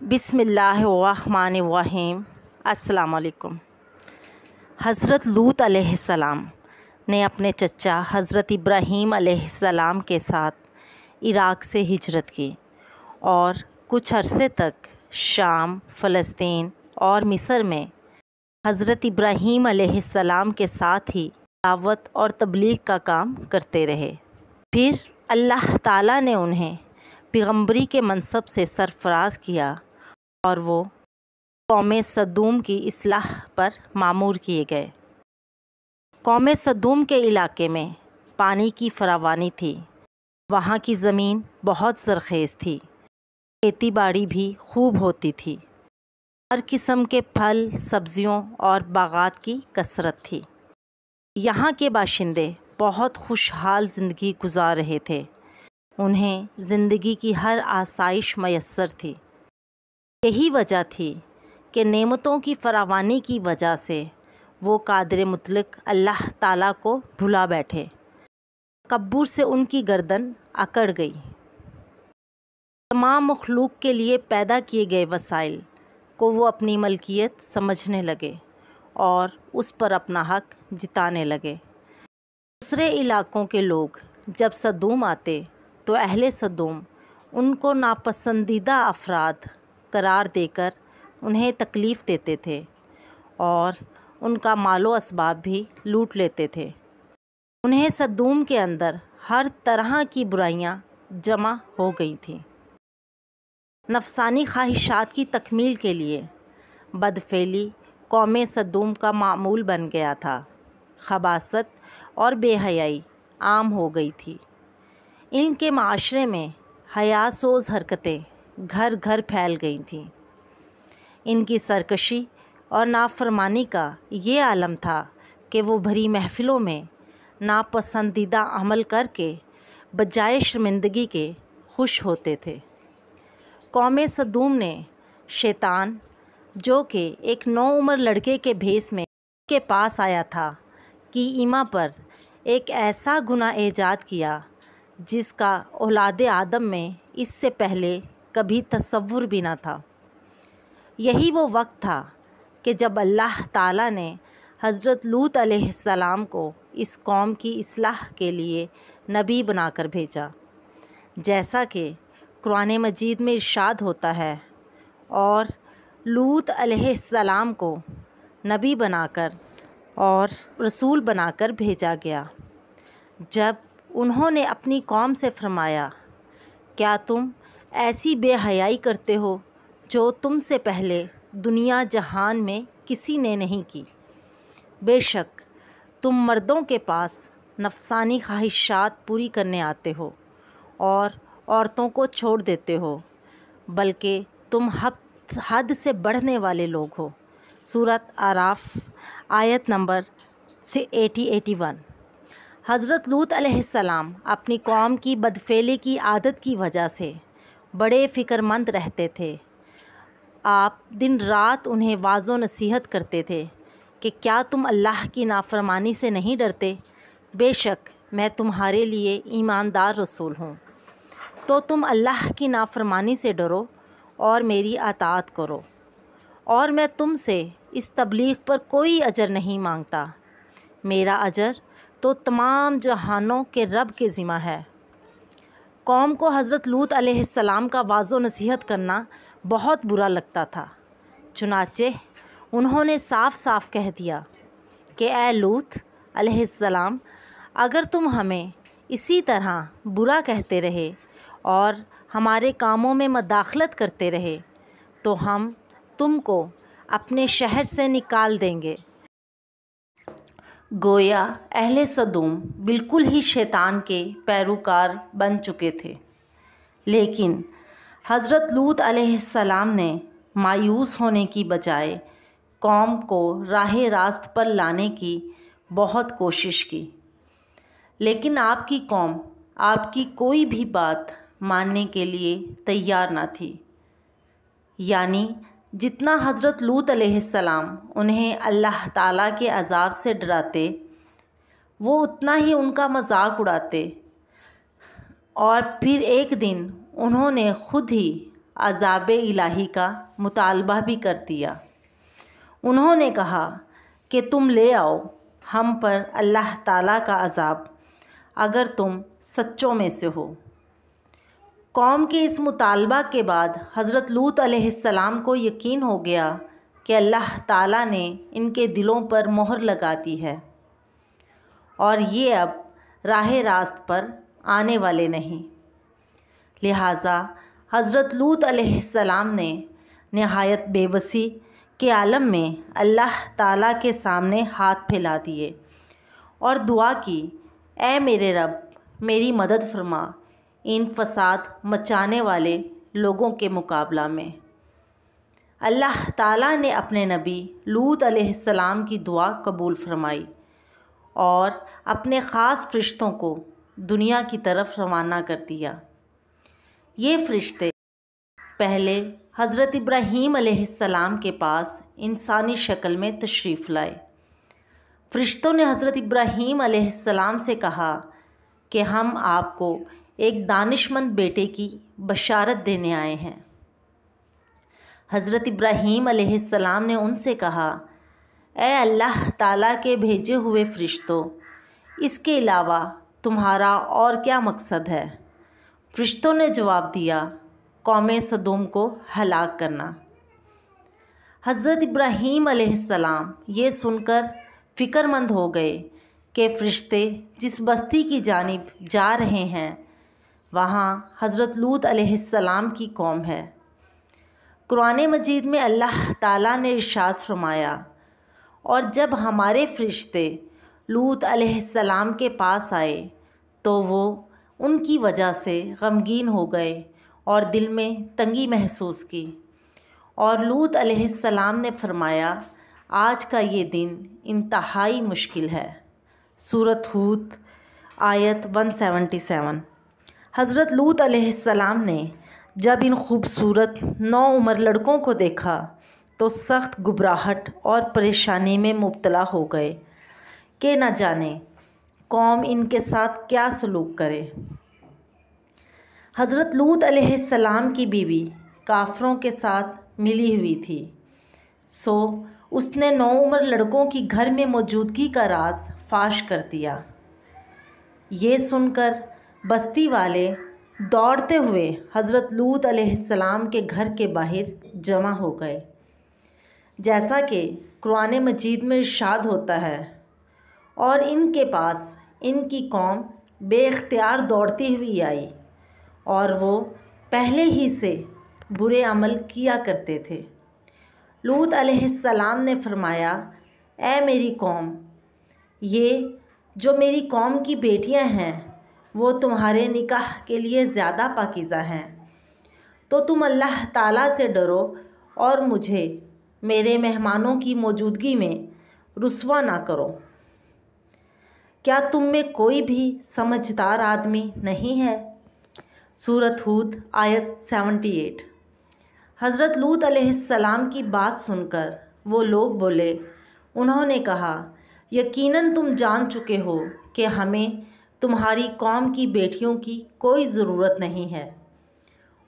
بسم اللہ الرحمن الرحیم۔ السلام علیکم۔ حضرت لوط علیہ السلام نے اپنے چچا حضرت ابراہیم علیہ السلام کے ساتھ عراق سے ہجرت کی اور کچھ عرصے تک شام، فلسطین اور مصر میں حضرت ابراہیم علیہ السلام کے ساتھ ہی دعوت اور تبلیغ کا کام کرتے رہے۔ پھر اللہ تعالیٰ نے انہیں پیغمبری کے منصب سے سرفراز کیا اور وہ قوم سدوم کی اصلاح پر مامور کیے گئے۔ قوم سدوم کے علاقے میں پانی کی فراوانی تھی، وہاں کی زمین بہت زرخیز تھی، کھیتی باڑی بھی خوب ہوتی تھی، ہر قسم کے پھل، سبزیوں اور باغات کی کثرت تھی۔ یہاں کے باشندے بہت خوشحال زندگی گزار رہے تھے، انہیں زندگی کی ہر آسائش میسر تھی۔ یہی وجہ تھی کہ نعمتوں کی فراوانی کی وجہ سے وہ قادر مطلق اللہ تعالیٰ کو بھلا بیٹھے، تکبر سے ان کی گردن اکڑ گئی۔ تمام مخلوق کے لیے پیدا کیے گئے وسائل کو وہ اپنی ملکیت سمجھنے لگے اور اس پر اپنا حق جتانے لگے۔ دوسرے علاقوں کے لوگ جب سدوم آتے تو اہل سدوم ان کو ناپسندیدہ افراد قرار دے کر انہیں تکلیف دیتے تھے اور ان کا مال و اسباب بھی لوٹ لیتے تھے۔ انہیں سدوم کے اندر ہر طرح کی برائیاں جمع ہو گئی تھیں۔ نفسانی خواہشات کی تکمیل کے لیے بدفعلی قوم سدوم کا معمول بن گیا تھا، خباثت اور بے حیائی عام ہو گئی تھی۔ ان کے معاشرے میں حیا سوز حرکتیں گھر گھر پھیل گئی تھیں۔ ان کی سرکشی اور نافرمانی کا یہ عالم تھا کہ وہ بھری محفلوں میں ناپسندیدہ عمل کر کے بجائے شرمندگی کے خوش ہوتے تھے۔ قوم سدوم نے شیطان، جو کہ ایک نوعمر لڑکے کے بھیس میں ان کے پاس آیا تھا، کی ایما پر ایک ایسا گناہ ایجاد کیا جس کا اولاد آدم میں اس سے پہلے کبھی تصور بھی نہ تھا۔ یہی وہ وقت تھا کہ جب اللہ تعالیٰ نے حضرت لوط علیہ السلام کو اس قوم کی اصلاح کے لیے نبی بنا کر بھیجا، جیسا کہ قرآن مجید میں ارشاد ہوتا ہے، اور لوط علیہ السلام کو نبی بنا کر اور رسول بنا کر بھیجا گیا۔ جب انہوں نے اپنی قوم سے فرمایا، کیا تم ایسی بے حیائی کرتے ہو جو تم سے پہلے دنیا جہان میں کسی نے نہیں کی؟ بے شک تم مردوں کے پاس نفسانی خواہشات پوری کرنے آتے ہو اور عورتوں کو چھوڑ دیتے ہو، بلکہ تم حد سے بڑھنے والے لوگ ہو۔ سورۃ اعراف آیت نمبر 81۔ حضرت لوط علیہ السلام اپنی قوم کی بدفعلی کی عادت کی وجہ سے بڑے فکر مند رہتے تھے۔ آپ دن رات انہیں واعظ و نصیحت کرتے تھے کہ کیا تم اللہ کی نافرمانی سے نہیں ڈرتے؟ بے شک میں تمہارے لیے ایماندار رسول ہوں، تو تم اللہ کی نافرمانی سے ڈرو اور میری اطاعت کرو، اور میں تم سے اس تبلیغ پر کوئی اجر نہیں مانگتا، میرا اجر تو تمام جہانوں کے رب کے ذمہ ہے۔ قوم کو حضرت لوط علیہ السلام کا واعظ و نصیحت کرنا بہت برا لگتا تھا، چنانچہ انہوں نے صاف صاف کہہ دیا کہ اے لوط علیہ السلام، اگر تم ہمیں اسی طرح برا کہتے رہے اور ہمارے کاموں میں مداخلت کرتے رہے تو ہم تم کو اپنے شہر سے نکال دیں گے۔ گویا اہل سدوم بالکل ہی شیطان کے پیروکار بن چکے تھے، لیکن حضرت لوط علیہ السلام نے مایوس ہونے کی بجائے قوم کو راہ راست پر لانے کی بہت کوشش کی، لیکن آپ کی قوم آپ کی کوئی بھی بات ماننے کے لیے تیار نہ تھی۔ یعنی جتنا حضرت لوط علیہ السلام انہیں اللہ تعالیٰ کے عذاب سے ڈراتے، وہ اتنا ہی ان کا مذاق اڑاتے، اور پھر ایک دن انہوں نے خود ہی عذاب الہی کا مطالبہ بھی کر دیا۔ انہوں نے کہا کہ تم لے آؤ ہم پر اللہ تعالیٰ کا عذاب اگر تم سچوں میں سے ہو۔ قوم کے اس مطالبہ کے بعد حضرت لوط علیہ السلام کو یقین ہو گیا کہ اللہ تعالیٰ نے ان کے دلوں پر مہر لگا دی ہے اور یہ اب راہ راست پر آنے والے نہیں۔ لہٰذا حضرت لوط علیہ السلام نے نہایت بے بسی کے عالم میں اللہ تعالیٰ کے سامنے ہاتھ پھیلا دیے اور دعا کی، اے میرے رب میری مدد فرما ان فساد مچانے والے لوگوں کے مقابلہ میں۔ اللہ تعالیٰ نے اپنے نبی لوط علیہ السلام کی دعا قبول فرمائی اور اپنے خاص فرشتوں کو دنیا کی طرف روانہ کر دیا۔ یہ فرشتے پہلے حضرت ابراہیم علیہ السلام کے پاس انسانی شکل میں تشریف لائے۔ فرشتوں نے حضرت ابراہیم علیہ السلام سے کہا کہ ہم آپ کو ایک دانش مند بیٹے کی بشارت دینے آئے ہیں۔ حضرت ابراہیم علیہ السلام نے ان سے کہا، اے اللہ تعالیٰ کے بھیجے ہوئے فرشتوں، اس کے علاوہ تمہارا اور کیا مقصد ہے؟ فرشتوں نے جواب دیا، قوم سدوم کو ہلاک کرنا۔ حضرت ابراہیم علیہ السلام یہ سن کر فکر مند ہو گئے کہ فرشتے جس بستی کی جانب جا رہے ہیں وہاں حضرت لوط علیہ السلام کی قوم ہے۔ قرآن مجید میں اللہ تعالیٰ نے ارشاد فرمایا، اور جب ہمارے فرشتے لوط علیہ السلام کے پاس آئے تو وہ ان کی وجہ سے غمگین ہو گئے اور دل میں تنگی محسوس کی، اور لوط علیہ السلام نے فرمایا، آج کا یہ دن انتہائی مشکل ہے۔ سورۃ ہود آیت 177۔ حضرت لوط علیہ السلام نے جب ان خوبصورت نوعمر لڑکوں کو دیکھا تو سخت گھبراہٹ اور پریشانی میں مبتلا ہو گئے کہ نہ جانے قوم ان کے ساتھ کیا سلوک کرے۔ حضرت لوط علیہ السلام کی بیوی کافروں کے ساتھ ملی ہوئی تھی، سو اس نے نوعمر لڑکوں کی گھر میں موجودگی کا راز فاش کر دیا۔ یہ سن کر بستی والے دوڑتے ہوئے حضرت لوط علیہ السلام کے گھر کے باہر جمع ہو گئے۔ جیسا کہ قرآن مجید میں ارشاد ہوتا ہے، اور ان کے پاس ان کی قوم بے اختیار دوڑتی ہوئی آئی اور وہ پہلے ہی سے برے عمل کیا کرتے تھے۔ لوط علیہ السلام نے فرمایا، اے میری قوم، یہ جو میری قوم کی بیٹیاں ہیں وہ تمہارے نکاح کے لیے زیادہ پاکیزہ ہیں، تو تم اللہ تعالیٰ سے ڈرو اور مجھے میرے مہمانوں کی موجودگی میں رسوا نہ کرو۔ کیا تم میں کوئی بھی سمجھدار آدمی نہیں ہے؟ سورۃ ہود آیت 78۔ حضرت لوط علیہ السلام کی بات سن کر وہ لوگ بولے، انہوں نے کہا، یقیناً تم جان چکے ہو کہ ہمیں تمہاری قوم کی بیٹیوں کی کوئی ضرورت نہیں ہے،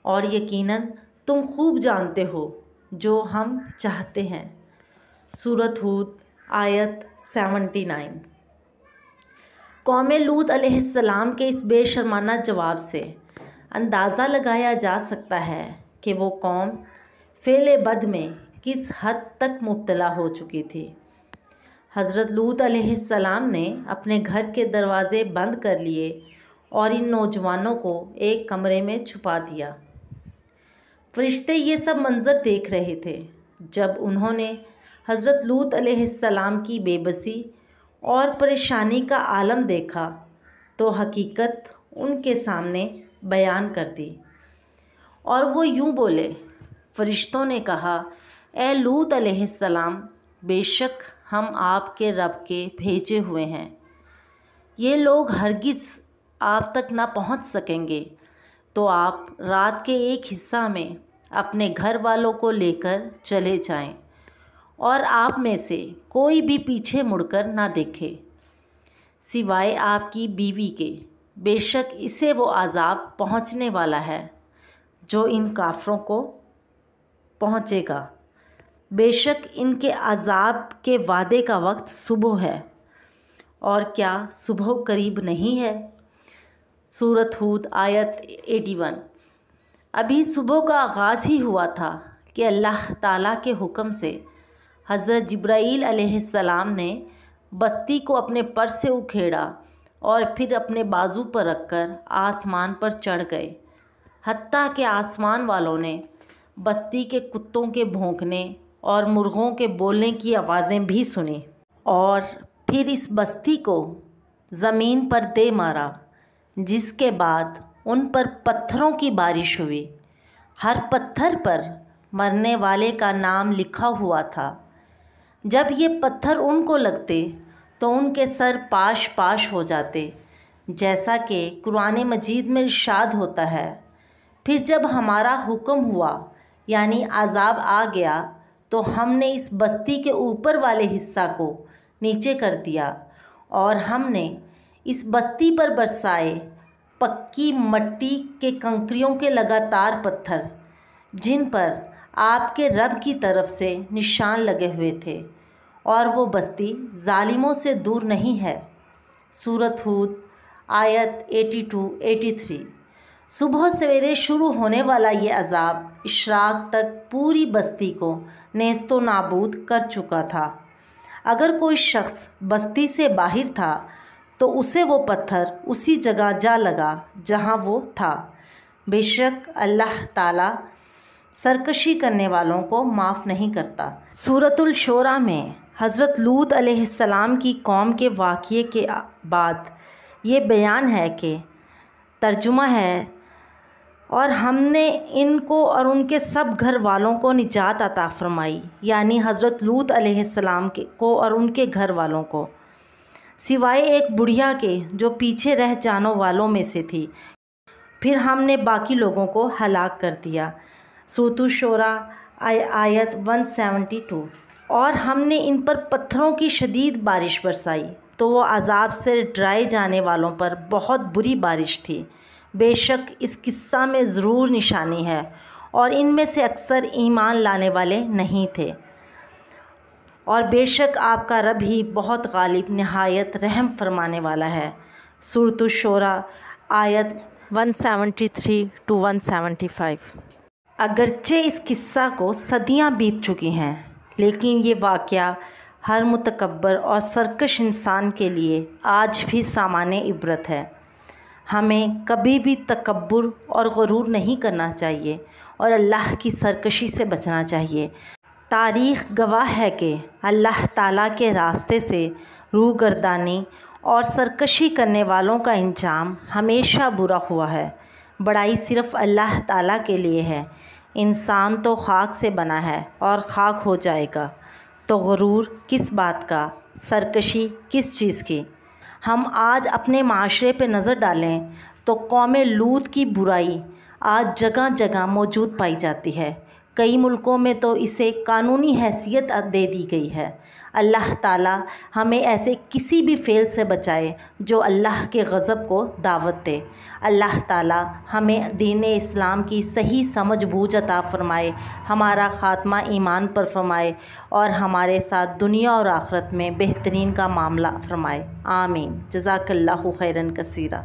اور یقیناً تم خوب جانتے ہو جو ہم چاہتے ہیں۔ سورۃ ہود آیت 79۔ قوم لوط علیہ السلام کے اس بے شرمانہ جواب سے اندازہ لگایا جا سکتا ہے کہ وہ قوم فعل بد میں کس حد تک مبتلا ہو چکی تھی۔ حضرت لوط علیہ السلام نے اپنے گھر کے دروازے بند کر لیے اور ان نوجوانوں کو ایک کمرے میں چھپا دیا۔ فرشتے یہ سب منظر دیکھ رہے تھے۔ جب انہوں نے حضرت لوط علیہ السلام کی بے بسی اور پریشانی کا عالم دیکھا تو حقیقت ان کے سامنے بیان کر دی، اور وہ یوں بولے، فرشتوں نے کہا، اے لوط علیہ السلام، بے شک ہم آپ کے رب کے بھیجے ہوئے ہیں، یہ لوگ ہرگز آپ تک نہ پہنچ سکیں گے، تو آپ رات کے ایک حصہ میں اپنے گھر والوں کو لے کر چلے جائیں اور آپ میں سے کوئی بھی پیچھے مڑ کر نہ دیکھے سوائے آپ کی بیوی کے، بے شک اسے وہ عذاب پہنچنے والا ہے جو ان کافروں کو پہنچے گا۔ بے شک ان کے عذاب کے وعدے کا وقت صبح ہے، اور کیا صبح قریب نہیں ہے؟ سورۃ ہود آیت 81۔ ابھی صبح کا آغاز ہی ہوا تھا کہ اللہ تعالیٰ کے حکم سے حضرت جبرائیل علیہ السلام نے بستی کو اپنے پر سے اکھیڑا اور پھر اپنے بازو پر رکھ کر آسمان پر چڑھ گئے، حتیٰ کہ آسمان والوں نے بستی کے کتوں کے بھونکنے اور مرغوں کے بولنے کی آوازیں بھی سنیں، اور پھر اس بستی کو زمین پر دے مارا، جس کے بعد ان پر پتھروں کی بارش ہوئی۔ ہر پتھر پر مرنے والے کا نام لکھا ہوا تھا۔ جب یہ پتھر ان کو لگتے تو ان کے سر پاش پاش ہو جاتے، جیسا کہ قرآن مجید میں ارشاد ہوتا ہے، پھر جب ہمارا حکم ہوا یعنی عذاب آ گیا تو ہم نے اس بستی کے اوپر والے حصہ کو نیچے کر دیا، اور ہم نے اس بستی پر برسائے پکی مٹی کے کنکریوں کے لگاتار پتھر، جن پر آپ کے رب کی طرف سے نشان لگے ہوئے تھے، اور وہ بستی ظالموں سے دور نہیں ہے۔ سورۃ ہود آیت 82-83۔ صبح سویرے شروع ہونے والا یہ عذاب اشراق تک پوری بستی کو نیست و نابود کر چکا تھا۔ اگر کوئی شخص بستی سے باہر تھا تو اسے وہ پتھر اسی جگہ جا لگا جہاں وہ تھا۔ بے شک اللہ تعالیٰ سرکشی کرنے والوں کو معاف نہیں کرتا۔ سورۃ الشورى میں حضرت لوط علیہ السلام کی قوم کے واقعے کے بعد یہ بیان ہے کہ ترجمہ ہے، اور ہم نے ان کو اور ان کے سب گھر والوں کو نجات عطا فرمائی، یعنی حضرت لوط علیہ السلام کو اور ان کے گھر والوں کو، سوائے ایک بڑھیا کے جو پیچھے رہ جانے والوں میں سے تھی، پھر ہم نے باقی لوگوں کو ہلاک کر دیا۔ سورۃ الشورى آیت 172۔ اور ہم نے ان پر پتھروں کی شدید بارش برسائی تو وہ عذاب سے ڈرائے جانے والوں پر بہت بری بارش تھی۔ بے شک اس قصہ میں ضرور نشانی ہے، اور ان میں سے اکثر ایمان لانے والے نہیں تھے، اور بے شک آپ کا رب ہی بہت غالب نہایت رحم فرمانے والا ہے۔ سورۃ الشورى آیت 173-175۔ اگرچہ اس قصہ کو صدیاں بیت چکی ہیں، لیکن یہ واقعہ ہر متکبر اور سرکش انسان کے لیے آج بھی سامان عبرت ہے۔ ہمیں کبھی بھی تکبر اور غرور نہیں کرنا چاہیے، اور اللہ کی سرکشی سے بچنا چاہیے۔ تاریخ گواہ ہے کہ اللہ تعالیٰ کے راستے سے روگردانی اور سرکشی کرنے والوں کا انجام ہمیشہ برا ہوا ہے۔ بڑائی صرف اللہ تعالیٰ کے لیے ہے۔ انسان تو خاک سے بنا ہے اور خاک ہو جائے گا، تو غرور کس بات کا، سرکشی کس چیز کی؟ ہم آج اپنے معاشرے پہ نظر ڈالیں تو قوم لوط کی برائی آج جگہ جگہ موجود پائی جاتی ہے۔ کئی ملکوں میں تو اسے قانونی حیثیت دے دی گئی ہے۔ اللہ تعالیٰ ہمیں ایسے کسی بھی فعل سے بچائے جو اللہ کے غضب کو دعوت دے۔ اللہ تعالیٰ ہمیں دین اسلام کی صحیح سمجھ بوجھ عطا فرمائے، ہمارا خاتمہ ایمان پر فرمائے، اور ہمارے ساتھ دنیا اور آخرت میں بہترین کا معاملہ فرمائے۔ آمین۔ جزاک اللہ خیراً کثیرا۔